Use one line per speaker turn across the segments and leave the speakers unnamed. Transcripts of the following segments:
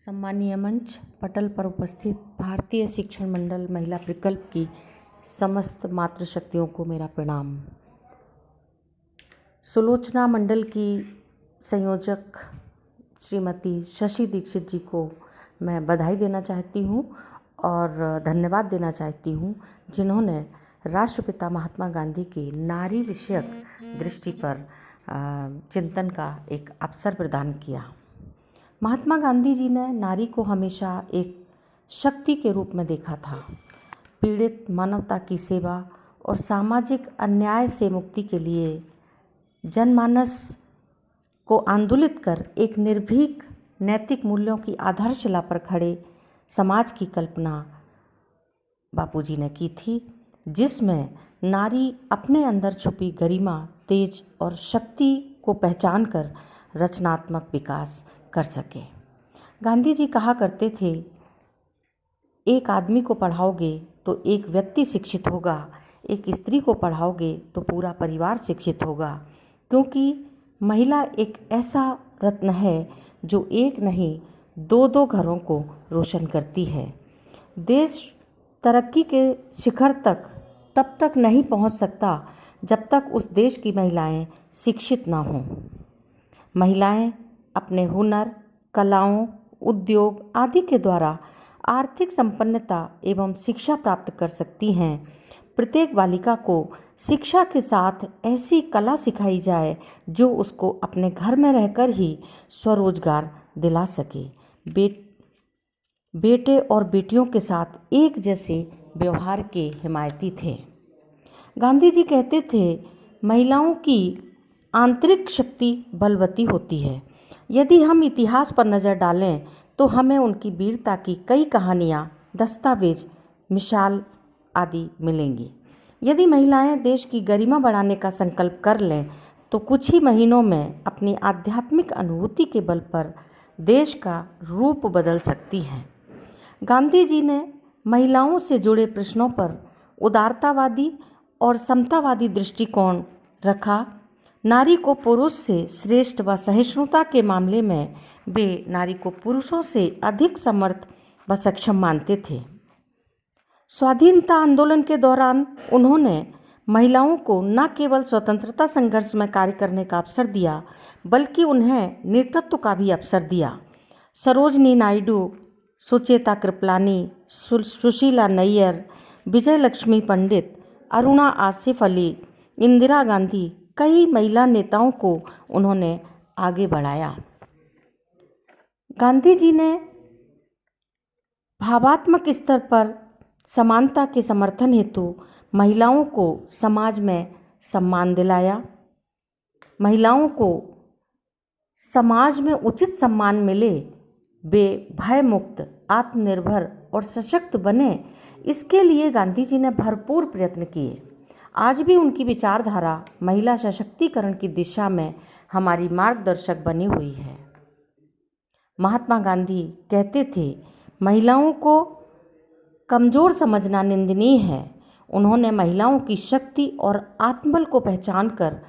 सम्मानीय मंच पटल पर उपस्थित भारतीय शिक्षण मंडल महिला प्रकल्प की समस्त मातृशक्तियों को मेरा प्रणाम। सुलोचना मंडल की संयोजक श्रीमती शशि दीक्षित जी को मैं बधाई देना चाहती हूँ और धन्यवाद देना चाहती हूँ, जिन्होंने राष्ट्रपिता महात्मा गांधी की नारी विषयक दृष्टि पर चिंतन का एक अवसर प्रदान किया। महात्मा गांधी जी ने नारी को हमेशा एक शक्ति के रूप में देखा था। पीड़ित मानवता की सेवा और सामाजिक अन्याय से मुक्ति के लिए जनमानस को आंदोलित कर एक निर्भीक नैतिक मूल्यों की आधारशिला पर खड़े समाज की कल्पना बापूजी ने की थी, जिसमें नारी अपने अंदर छुपी गरिमा, तेज और शक्ति को पहचान कर रचनात्मक विकास कर सके। गांधी जी कहा करते थे, एक आदमी को पढ़ाओगे तो एक व्यक्ति शिक्षित होगा, एक स्त्री को पढ़ाओगे तो पूरा परिवार शिक्षित होगा, क्योंकि महिला एक ऐसा रत्न है जो एक नहीं दो दो घरों को रोशन करती है। देश तरक्की के शिखर तक तब तक नहीं पहुंच सकता जब तक उस देश की महिलाएं शिक्षित ना हों। महिलाएं अपने हुनर, कलाओं, उद्योग आदि के द्वारा आर्थिक संपन्नता एवं शिक्षा प्राप्त कर सकती हैं। प्रत्येक बालिका को शिक्षा के साथ ऐसी कला सिखाई जाए जो उसको अपने घर में रहकर ही स्वरोजगार दिला सके। बेटे और बेटियों के साथ एक जैसे व्यवहार के हिमायती थे। गांधी जी कहते थे, महिलाओं की आंतरिक शक्ति बलवती होती है। यदि हम इतिहास पर नज़र डालें तो हमें उनकी वीरता की कई कहानियाँ, दस्तावेज, मिसाल आदि मिलेंगी। यदि महिलाएं देश की गरिमा बढ़ाने का संकल्प कर लें तो कुछ ही महीनों में अपनी आध्यात्मिक अनुभूति के बल पर देश का रूप बदल सकती हैं। गांधी जी ने महिलाओं से जुड़े प्रश्नों पर उदारतावादी और समतावादी दृष्टिकोण रखा। नारी को पुरुष से श्रेष्ठ व सहिष्णुता के मामले में वे नारी को पुरुषों से अधिक समर्थ व सक्षम मानते थे। स्वाधीनता आंदोलन के दौरान उन्होंने महिलाओं को न केवल स्वतंत्रता संघर्ष में कार्य करने का अवसर दिया, बल्कि उन्हें नेतृत्व का भी अवसर दिया। सरोजनी नायडू, सुचेता कृपलानी, सुशीला नैयर, विजय लक्ष्मी पंडित, अरुणा आसिफ अली, इंदिरा गांधी, कई महिला नेताओं को उन्होंने आगे बढ़ाया। गांधी जी ने भावात्मक स्तर पर समानता के समर्थन हेतु महिलाओं को समाज में सम्मान दिलाया। महिलाओं को समाज में उचित सम्मान मिले, वे भय मुक्त, आत्मनिर्भर और सशक्त बने, इसके लिए गांधी जी ने भरपूर प्रयत्न किए। आज भी उनकी विचारधारा महिला सशक्तिकरण की दिशा में हमारी मार्गदर्शक बनी हुई है। महात्मा गांधी कहते थे, महिलाओं को कमज़ोर समझना निंदनीय है। उन्होंने महिलाओं की शक्ति और आत्मबल को पहचान कर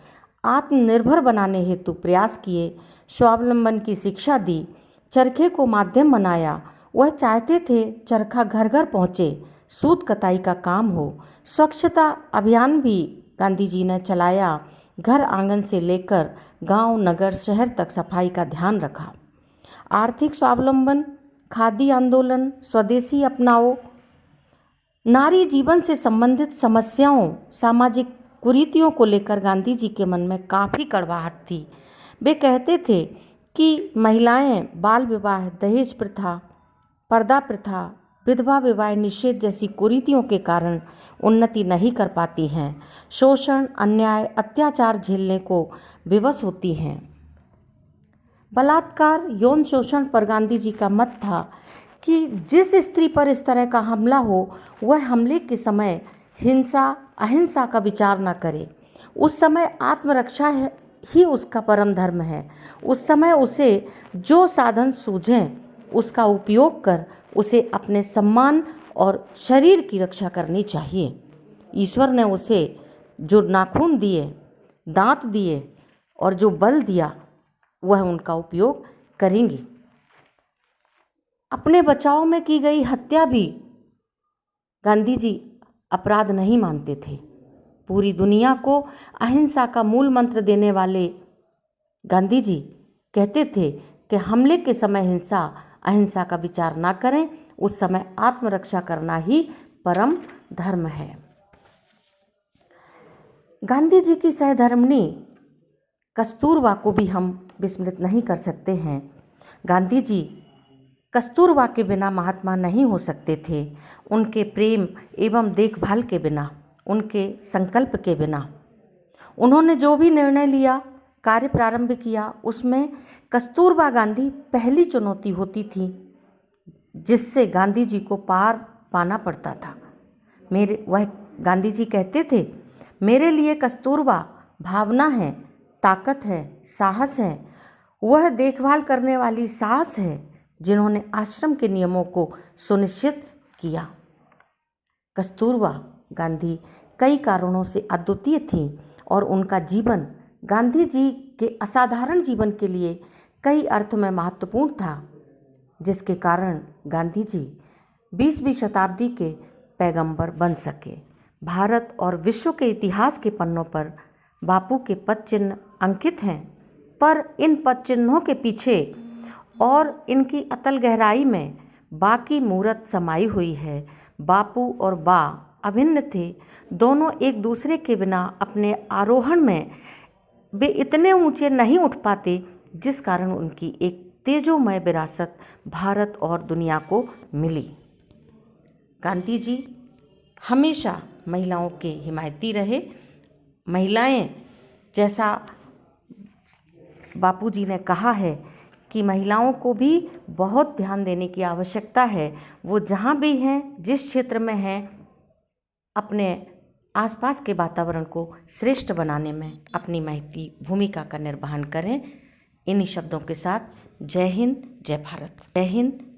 आत्मनिर्भर बनाने हेतु प्रयास किए, स्वावलंबन की शिक्षा दी, चरखे को माध्यम बनाया। वह चाहते थे चरखा घर घर पहुँचे, सूत कताई का काम हो। स्वच्छता अभियान भी गांधी जी ने चलाया। घर आंगन से लेकर गांव, नगर, शहर तक सफाई का ध्यान रखा। आर्थिक स्वावलंबन, खादी आंदोलन, स्वदेशी अपनाओ, नारी जीवन से संबंधित समस्याओं, सामाजिक कुरीतियों को लेकर गांधी जी के मन में काफ़ी कड़वाहट थी। वे कहते थे कि महिलाएं बाल विवाह, दहेज प्रथा, पर्दा प्रथा, विधवा विवाह निषेध जैसी कुरीतियों के कारण उन्नति नहीं कर पाती हैं, शोषण, अन्याय, अत्याचार झेलने को विवश होती हैं। बलात्कार, यौन शोषण पर गांधी जी का मत था कि जिस स्त्री पर इस तरह का हमला हो, वह हमले के समय हिंसा, अहिंसा का विचार न करे। उस समय आत्मरक्षा ही उसका परम धर्म है। उस समय उसे जो साधन सूझें उसका उपयोग कर उसे अपने सम्मान और शरीर की रक्षा करनी चाहिए। ईश्वर ने उसे जो नाखून दिए, दांत दिए और जो बल दिया, वह उनका उपयोग करेंगी। अपने बचाव में की गई हत्या भी गांधी जी अपराध नहीं मानते थे। पूरी दुनिया को अहिंसा का मूल मंत्र देने वाले गांधी जी कहते थे कि हमले के समय अहिंसा का विचार ना करें, उस समय आत्मरक्षा करना ही परम धर्म है। गांधी जी की सहधर्मिणी कस्तूरबा को भी हम विस्मृत नहीं कर सकते हैं। गांधी जी कस्तूरबा के बिना महात्मा नहीं हो सकते थे। उनके प्रेम एवं देखभाल के बिना, उनके संकल्प के बिना, उन्होंने जो भी निर्णय लिया, कार्य प्रारंभ किया, उसमें कस्तूरबा गांधी पहली चुनौती होती थी जिससे गांधी जी को पार पाना पड़ता था। वह गांधी जी कहते थे, मेरे लिए कस्तूरबा भावना है, ताकत है, साहस है। वह देखभाल करने वाली सास है जिन्होंने आश्रम के नियमों को सुनिश्चित किया। कस्तूरबा गांधी कई कारणों से अद्वितीय थी और उनका जीवन गांधी जी के असाधारण जीवन के लिए कई अर्थ में महत्वपूर्ण था, जिसके कारण गांधी जी 20वीं शताब्दी के पैगंबर बन सके। भारत और विश्व के इतिहास के पन्नों पर बापू के पद चिन्ह अंकित हैं, पर इन पद चिन्हों के पीछे और इनकी अतल गहराई में बा की मूरत समाई हुई है। बापू और बा अभिन्न थे। दोनों एक दूसरे के बिना अपने आरोहण में वे इतने ऊंचे नहीं उठ पाते, जिस कारण उनकी एक तेजोमय विरासत भारत और दुनिया को मिली। गांधी जी हमेशा महिलाओं के हिमायती रहे। महिलाएं, जैसा बापूजी ने कहा है कि महिलाओं को भी बहुत ध्यान देने की आवश्यकता है। वो जहाँ भी हैं, जिस क्षेत्र में हैं, अपने आसपास के वातावरण को श्रेष्ठ बनाने में अपनी महती भूमिका का निर्वहन करें। इन्हीं शब्दों के साथ जय हिंद, जय भारत। जय हिंद।